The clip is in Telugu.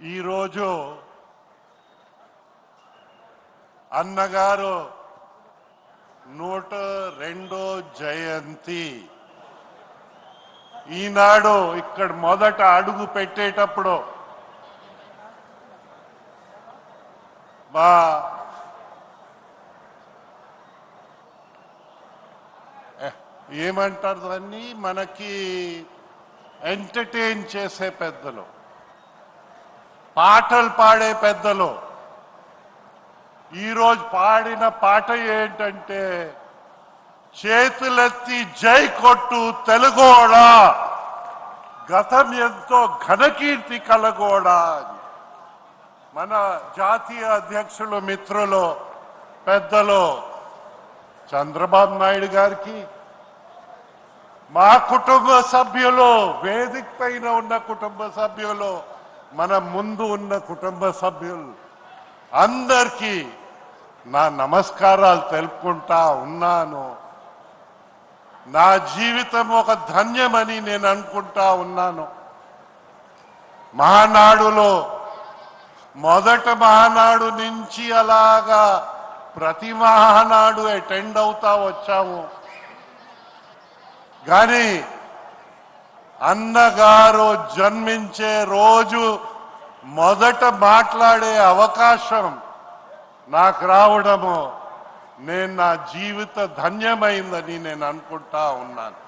ఈరోజు అన్నగారు 102వ జయంతి. ఈనాడు ఇక్కడ మొదట అడుగు పెట్టేటప్పుడు మా ఏమంటారు దాన్ని, మనకి ఎంటర్టైన్ చేసే పెద్దలు, పాటలు పాడే పెద్దలు ఈరోజు పాడిన పాట ఏంటంటే, చేతులెత్తి జై కొట్టు తెలుగోడా, గతం ఎంతో ఘనకీర్తి కలగోడా. మన జాతీయ అధ్యక్షులు మిత్రులు పెద్దలు చంద్రబాబు నాయుడు గారికి, మా కుటుంబ సభ్యులు, వేదిక పైన ఉన్న కుటుంబ సభ్యులు, మన ముందు ఉన్న కుటుంబ సభ్యులు అందరికీ నా నమస్కారాలు తెలుపుకుంటా ఉన్నాను. నా జీవితం ఒక ధన్యమని నేను అనుకుంటా ఉన్నాను. మహానాడులో మొదట మహానాడు నుంచి అలాగా ప్రతి మహానాడు అటెండ్ అవుతా వచ్చాము. కానీ అన్నగారు జన్మించే రోజు మొదట మాట్లాడే అవకాశం నాకు రావడము నేను నా జీవిత ధన్యమైందని నేను అనుకుంటా ఉన్నాను.